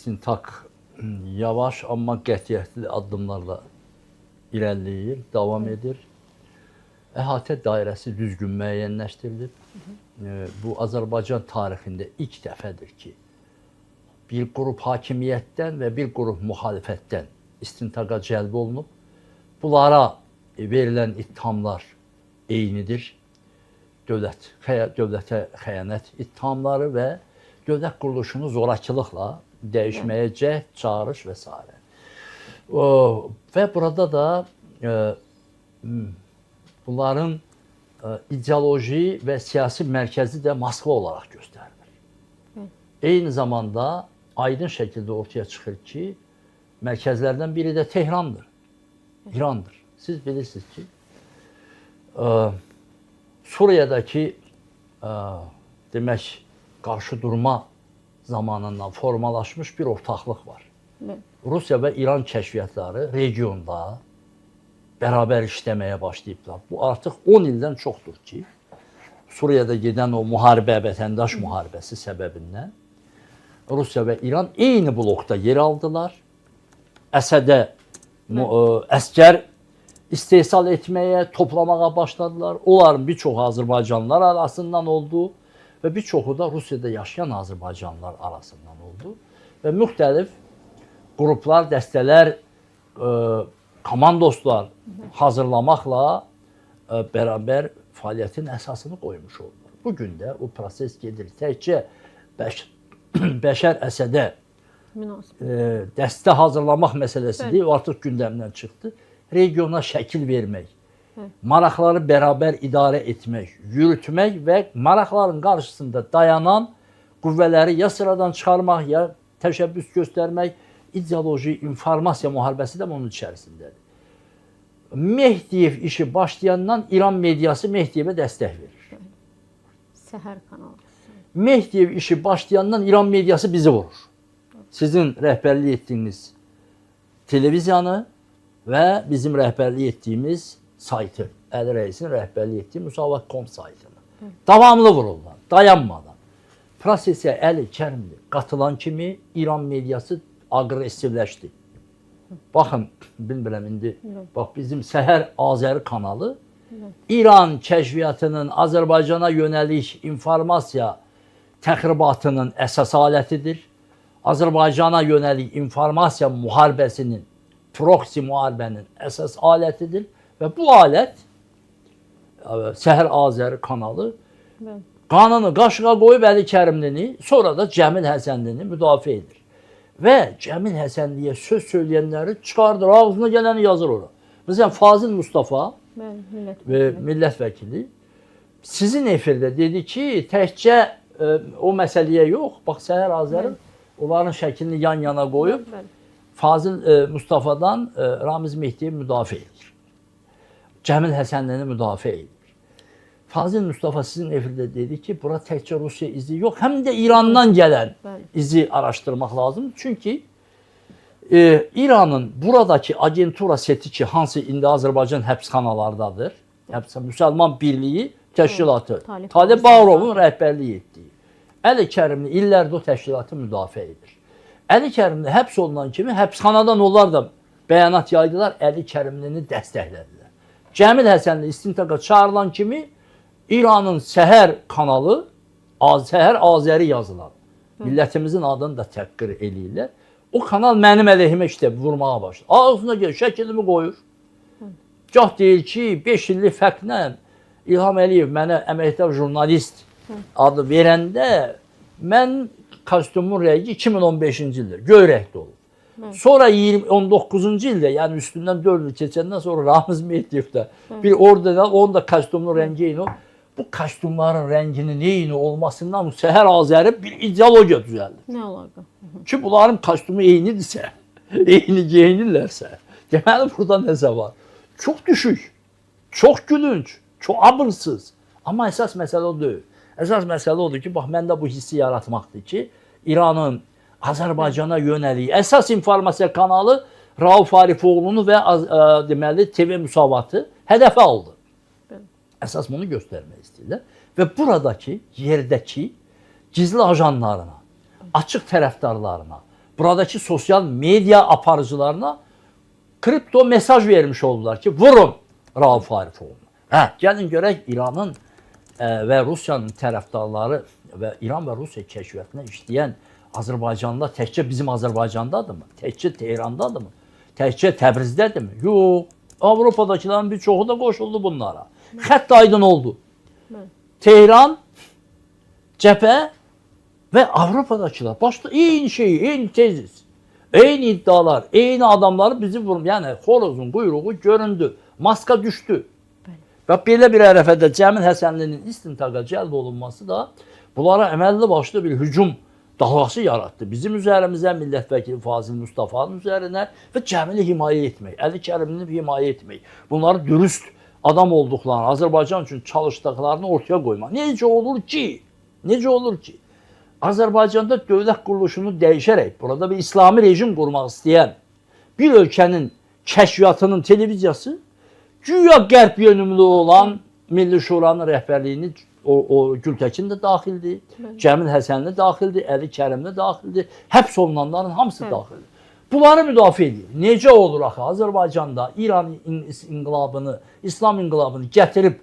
istintak yavaş amma qətiyyətli addımlarla irəliləyir, davam edir. Əhatə dairəsi düzgün müəyyənləşdirilib. Bu Azərbaycan tarixində ilk dəfədir ki, bir qrup hakimiyyətdən və bir qrup müxalifətdən istintaqa cəlb olunub. Bunlara verilən ittihamlar eynidir. Dövlətə xəyanət ittihamları və dövlət quruluşunu zorakılıqla dəyişməyə cəhd, çağırış və s. Və burada da bunların ideoloji və siyasi mərkəzi də Moskva olaraq göstərilir. Eyni zamanda aydın şəkildə ortaya çıxır ki, mərkəzlərdən biri də Tehrandır, İrandır. Siz bilirsiniz ki, Suriyadakı demək, qarşı durma zamanından formalaşmış bir ortaqlıq var. Rusiya və İran kəşfiyyatları regionda bərabər işləməyə başlayıblar. Bu artıq 10 ildən çoxdur ki, Suriyada gedən o müharibə, vətəndaş müharibəsi səbəbindən Rusiya və İran eyni blokda yer aldılar. Əsədə əskər istehsal etməyə, toplamağa başladılar. Onların bir çoxu Azərbaycanlılar arasından oldu və bir çoxu da Rusiyada yaşayan Azərbaycanlılar arasından oldu. Və müxtəlif qruplar, dəstələr, komandoslar hazırlamaqla bərabər fəaliyyətin əsasını qoymuş oldular. Bugün də o proses gedir. Təkcə Bəşər Əsədə dəstə hazırlamaq məsələsidir. O artıq gündəmdən çıxdı. Regiona şəkil vermək, maraqları bərabər idarə etmək, yürütmək və maraqların qarşısında dayanan qüvvələri ya sıradan çıxarmaq, ya təşəbbüs göstərmək, ideoloji, informasiya müharibəsi də onun içərisindədir. Mehdiyev işi başlayandan İran mediası Mehdiyevə dəstək verir. Səhər kanalı. Mehdiyev işi başlayandan İran mediası bizi vurur. Sizin rəhbərlik etdiyiniz televiziyanı və bizim rəhbərlik etdiyimiz saytı, Əli Rəisin rəhbərlik etdiyi Müsavat.com saytını. Davamlı vururlar, dayanmadan. Prosesə Əli Kərimli qatılan kimi İran mediası aqressivləşdi. Baxın, bilmirəm indi, bax bizim Səhər Azəri kanalı İran kəşfiyyatının Azərbaycana yönəlik informasiya təxribatının əsas alətidir. Azərbaycana yönəlik informasiya müharibəsinin, proksi müharibənin əsas alətidir və bu alət Səhər Azəri kanalı qanını qaşığa qoyub Əli Kərimlini, sonra da Cəmil Həsənlini müdafiə edir. Və Cəmil Həsənliyə söz söyləyənləri çıxardır, ağzına gələni yazır ora. Məsələn, Fazil Mustafa millət vəkili sizin efirdə dedi ki, təkcə o məsələyə yox, bax Səhər Azəri onların şəklini yan-yana qoyub, Fazil Mustafadan Ramiz Mehdiyev müdafiə edir. Cəmil Həsənlini müdafiə edir. Fazil Mustafa sizin efirdə dedi ki, bura təkcə Rusiya izi yox, həm də İrandan gələn izi araşdırmaq lazımdır. Çünki İranın buradakı agentura seti ki, hansı indi Azərbaycan həbsxanalardadır, Müsəlman Birliyi Təşkilatı, Talib Bağırovun rəhbərliyi etdiyi. Əli Kərimli illərdə o təşkilatı müdafiə edir. Əli Kərimli həbs olunan kimi həbsxanadan onlar da bəyanat yaydılar, Əli Kərimlini dəstəklədilər. Cəmil Həsənli istintaqa çağırılan kimi İranın Səhər kanalı, Səhər Azəri yazılan, millətimizin adını da təhqir eləyirlər. O kanal mənim əleyhimə işte vurmağa başladı. Ağzına gəlir, şəklimi qoyur. Gah deyir ki, 5 illik fərqlə İlham Əliyev mənə əməkdar jurnalist adı verəndə mən kostyumun rəngi 2015-ci ildir, göy rəngdə olub. Sonra 19-cu ildə, yəni üstündən 4 il keçəndən sonra Ramiz Mehdiyev də bir orada, onun da kostyumun rəngi eyni o. Bu kostyumların rənginin eyni olmasından Səhər Azəri bir ideologiya düzəldir. Nə əlaqə? Ki, bunların kostyumu eynidirsə, eyni geyinirlərsə, deməli burada nəsə var? Çox düşük, çox gülünc, çox abırsız. Amma əsas məsələ o deyil. Əsas məsələ odur ki, bax, məndə bu hissi yaratmaqdır ki, İranın Azərbaycana yönəlik əsas informasiya kanalı Rauf Arifoğlunu və deməli TV Müsavatı hədəfə aldı. Əsas bunu göstərmək istəyirlər. Və buradakı, yerdəki gizli ajanlarına, açıq tərəfdarlarına, buradaki sosyal medya aparıcılarına kripto mesaj vermiş oldular ki vurun Rauf Harifoğlu'nu. Gelin görək İranın ve Rusya'nın tərəfdarları ve İran ve Rusya keşfiyatına işleyen Azərbaycanda təkcə bizim Azərbaycandadır mı? Təkcə Tehrandadır mı? Təkcə Təbrizdədir mi? Yox. Avropadakıların bir çoxu da qoşuldu bunlara. Xətt aydın oldu. Tehran, cephe ve Avrupa'dakiler başta eyni şeyi, eyni tezis, eyni iddialar, eyni adamları bizi vurur. Yani horozun kuyruğu göründü. Maska düştü. Ve belə bir ərəfədə Cəmil Həsənlinin istintaqa cəlb olunması da bunlara əməlli başlı bir hücum dalğası yarattı. Bizim üzerimizə, milletvekili Fazil Mustafa'nın üzerine ve Cəmili himaye etmək, Əli Kərimini himaye etmək, bunları dürüst adam olduqlarını, Azərbaycan üçün çalışdıqlarını ortaya qoymaq. Necə olur ki? Necə olur ki? Azərbaycanda dövlət quruluşunu dəyişərək, burada bir İslami rejim qurmaq istəyən bir ölkənin kəşfiyyatının televiziyası güya qərb yönümlü olan Milli Şuranın rəhbərliyini o Gültekin de daxildir, Cəmil Həsənli daxildir, Əli Kərimli daxildir, həbs olunanların hamısı daxildir. Bunları müdafiə edir. Necə olur axı Azərbaycanda İran inqilabını, İslam inqilabını gətirib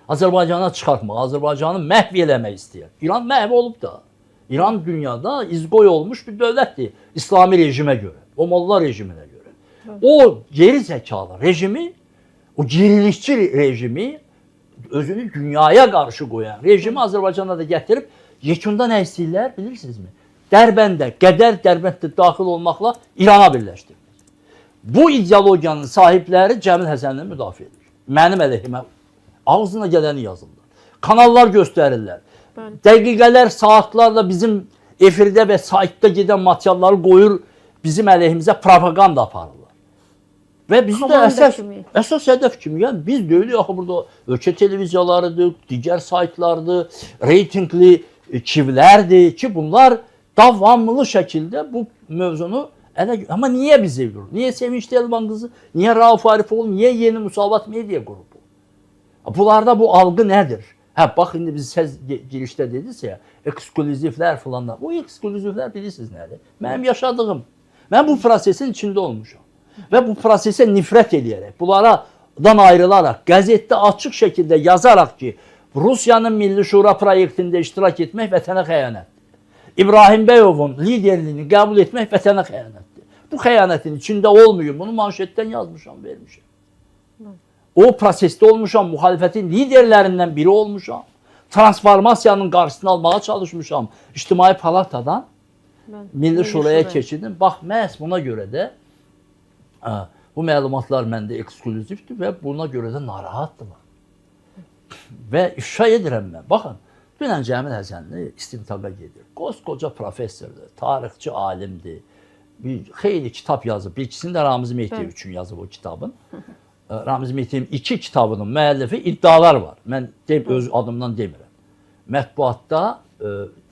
Azərbaycana çıxartmaq, Azərbaycanı məhv eləmək istəyir. İran məhv olub da. İran dünyada izgoy olmuş bir dövlətdir İslami rejimə görə, o molla rejiminə görə. O geri zəkalı rejimi, o gerilikçi rejimi özünü dünyaya qarşı qoyan rejimi Azərbaycana da gətirib yekunda nə istəyirlər bilirsinizmi? Dərbəndə, Dərbənddə daxil olmaqla İrana birləşdirmək. Bu ideologiyanın sahibləri Cəmil Həsənli müdafiə edir. Mənim əleyhimə ağzına gələni yazırlar. Kanallar göstərirlər. Dəqiqələr, saatlarla bizim efirdə və saytda gedən materialları qoyur, bizim əleyhimizə propaganda aparırlar. Və biz də əsas hədəf kimi, yəni biz deyilik axı burada ölkə televiziyalarıdır, digər saytlardır, reytingli kivlərdir ki bunlar davamlı şəkildə bu mövzunu ama niye bize vurur? Niye Sevinç Elvan kızı? Niye Rauf Harifoğlu? Niye Yeni Musavat Medya grubu? Bunlarda bu algı nedir? Bak şimdi biz girişte dediniz ya, ekskluzivler falanlar. Bu ekskluzivler bilirsiniz nedir? Benim yaşadığım. Ben bu prosesin içinde olmuşum. Ve bu prosese nifret ediyerek, bunlardan ayrılarak, gazette açık şekilde yazarak ki Rusya'nın Milli Şura proyektinde iştirak etmek vətənə xəyanətdir. İbrahim Beyov'un liderliğini kabul etmek vətənə xəyanətdir. Bu xəyanətin içinde olmuyor. Bunu manşetten yazmışam, vermişim. O proseste olmuşam, muhalefetin liderlerinden biri olmuşam. Transformasiyanın karşısını almaya çalışmışam. İctimai Palatadan Milli Şuraya keçirdim. Bax, məhz buna görə də bu məlumatlar məndə ekskluzivdir və buna görə də narahatdırlar. Və ifşa edirəm mən. Baxın, dünən Cəmil Həsənli istintaqa gedir. Qoskoca professordur, tarixçi alimdir. Bir xeyli kitab yazıb. Bir ikisini də Ramiz Mehdiyev üçün yazıb o kitabın. Ramiz Mehdiyevin 2 kitabının müəllifi iddialar var. Mən öz adımdan demirəm. Mətbuatda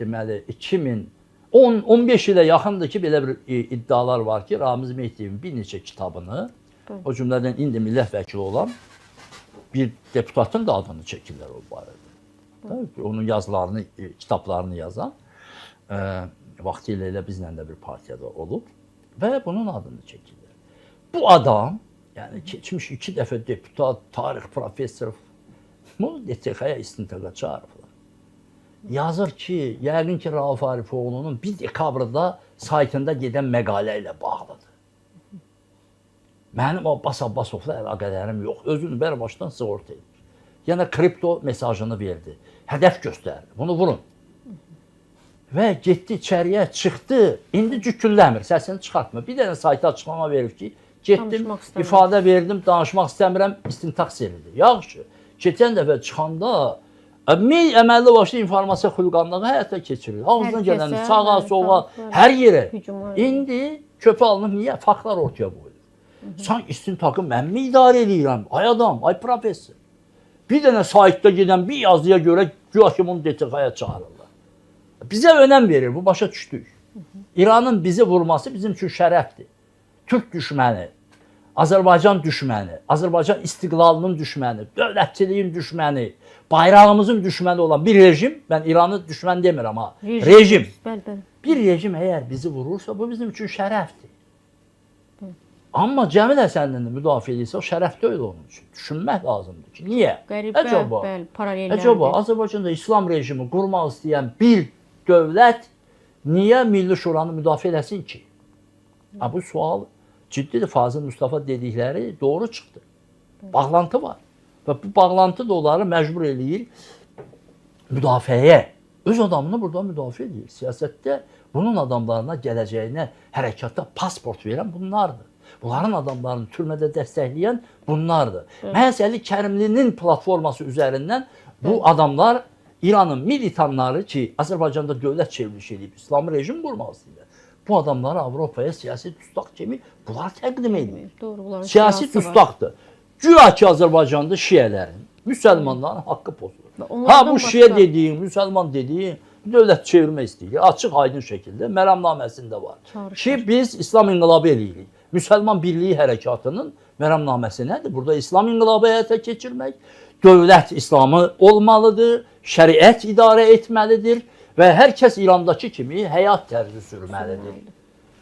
deməli 2015 ilə yaxındır ki, belə bir iddialar var ki, Ramiz Mehdiyevin bir neçə kitabını, o cümlədən indi millət vəkili olan bir deputatın da adını çəkirlər o barədə. Onun yazılarını, kitablarını yazan, vaxtilə elə bizlə də bir partiyada olub və bunun adını çəkirlər. Bu adam, yəni keçmiş 2 dəfə deputat, tarix professoru, bunu DTX-yə istintaqa çağırıblar. Yazır ki, yəqin ki Rauf Harifoğlu'nun 1 dekabrda saytında gedən məqalə ilə bağlıdır. Mənim Abbas Abbasovla əlaqələrim yox. Özünü bəri başdan sığorta edir. Yəni kripto mesajını verdi. Hədəf göstərdi. Bunu vurun. Və getdi içəriyə, çıxdı. İndi cükülləmir, səsini çıxartmır. Bir dənə sayta açıqlama verib ki, getdim, ifadə verdim, danışmaq istəmirəm, istintaq seridir. Yaxşı, keçən dəfə çıxanda əməlli başlı informasiya xülqanlığı həyata keçirilir. Ağzına gələni sağa, sola, hər yerə. İndi köpə alınıb, niyə? Faktlar ortaya qoyulur. Sən istintaqı mən mi idarə edirəm? Ay adam, ay professor. Bir dənə saytda gedən bir yazıya görə güya ki bunu DTX-yə çağırırlar. Bizə önəm verir, bu başa düşdük. İranın bizi vurması bizim üçün şərəfdir. Türk düşməni, Azərbaycan düşməni, Azərbaycan istiqlalının düşməni, dövlətçiliyin düşməni, bayrağımızın düşməni olan bir rejim, mən İranı düşmən demirəm ha, rejim. Bir rejim əgər bizi vurursa, bu bizim üçün şərəfdir. Amma Cəmil Həsənlini müdafiə edirsə, o şərəf deyil onun üçün. Düşünmək lazımdır ki, niyə? Qəribə, bəli, paralellərdir. Əcəba, Azərbaycanda İslam rejimi qurmaq istəyən bir dövlət niyə Milli Şuranı müdafiə eləsin ki? Bu sual ciddidir. Fazıl Mustafa dedikləri doğru çıxdı. Bağlantı var. Və bu bağlantı da onları məcbur eləyir müdafiəyə. Öz adamını burada müdafiə edir. Siyasətdə bunun adamlarına, gələcəyinə, hərəkatda pasport verən bunlardır. Bunların adamlarını türmədə dəstəkləyən bunlardır. Məhz Əli Kərimlinin platforması üzərindən bu adamlar İranın militanları ki, Azərbaycanda dövlət çevrilişi edib, İslami rejim qurmaq istəyirlər. Bu adamları Avropaya siyasi dustaq kimi bunlar təqdim edir. Doğru, siyasi dustaqdır. Güya ki, Azərbaycanda şiələrin, müsəlmanların haqqı pozulur. Bu şiə dediyin, müsəlman dediyin dövlət çevirmək istəyir. Açıq, aydın şəkildə məramnaməsində var. Ki, biz İslam inqilabı eləyirik. Müsəlman Birliyi Hərəkatının məramnaməsi nədir? Burada İslam inqilabı həyata keçirmək, dövlət İslamı olmalıdır, şəriət idarə etməlidir və hər kəs İrandakı kimi həyat tərzi sürməlidir.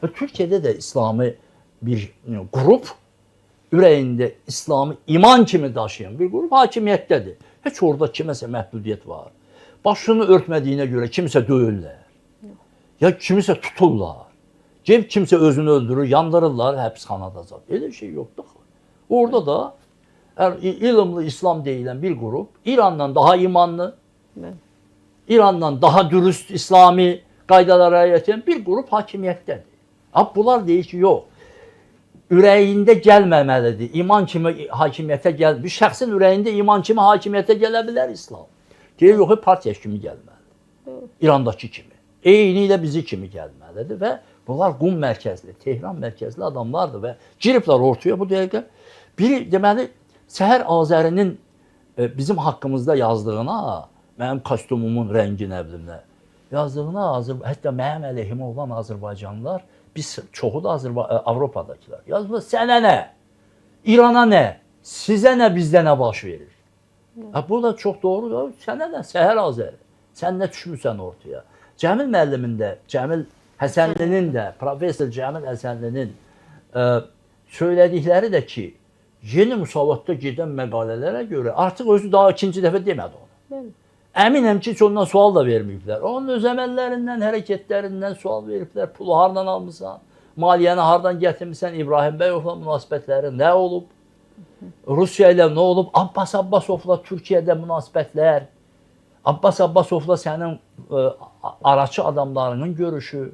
Və Türkiyədə də İslami bir qrup, ürəyində İslamı iman kimi daşıyan bir qrup hakimiyyətdədir. Heç orada kiməsə məhdudiyyət var. Başını örtmədiyinə görə kimsə döyürlər. Ya kimisə tuturlar. Kimsə özünü öldürür, yandırırlar həbsxanada zat. Elə şey yoxdur. Orada da ilimli İslam deyilən bir qrup İrandan daha imanlı, İrandan daha dürüst İslami qaydalara riayət edən bir qrup hakimiyyətdədir. Bunlar deyir ki, yox. Ürəyində gəlməməlidir. İman kimi hakimiyyətə gəl. Bir şəxsin ürəyində iman kimi hakimiyyətə gələ bilər İslam. Deyir, yox, partiya kimi gəlməlidir. İrandakı kimi. Eyni ilə bizi kimi gəlməlidir və bunlar Qum mərkəzli, Tehran mərkəzli adamlardır və giriblər ortaya bu dəqiqə. Biri, deməli, Səhər Azərinin bizim haqqımızda yazdığına, mənim kostyumumun rəngi nəblimlə yazdığına, hətta mənim əleyhimə olan Azərbaycanlılar, biz çoxu da Avropadakılar. Yazmır, sənə nə? İrana nə? Sizə nə, bizdə nə baş verir? Bu da çox doğrudur. Sənə nə? Səhər Azəri. Sən nə düşmüsən ortaya? Cəmil müəllimin də, Cəmil Həsənlinin də, Profesör Cəmil Həsənlinin söylədikləri də ki, yeni müsavatda gedən məqalələrə görə artıq özü daha ikinci dəfə demədi onu. Əminəm ki, heç ondan sual da verməyiblər. Onun öz əməllərindən, hərəkətlərindən sual veriblər. Pulu hardan almısan? Maliyyəni hardan gətirmirsən? İbrahim Bəyovla münasibətləri nə olub? Rusiya ilə nə olub? Abbas Abbasovla Türkiyədə münasibətlər. Abbas Abbasovla sənin araçı adamlarının görüşü.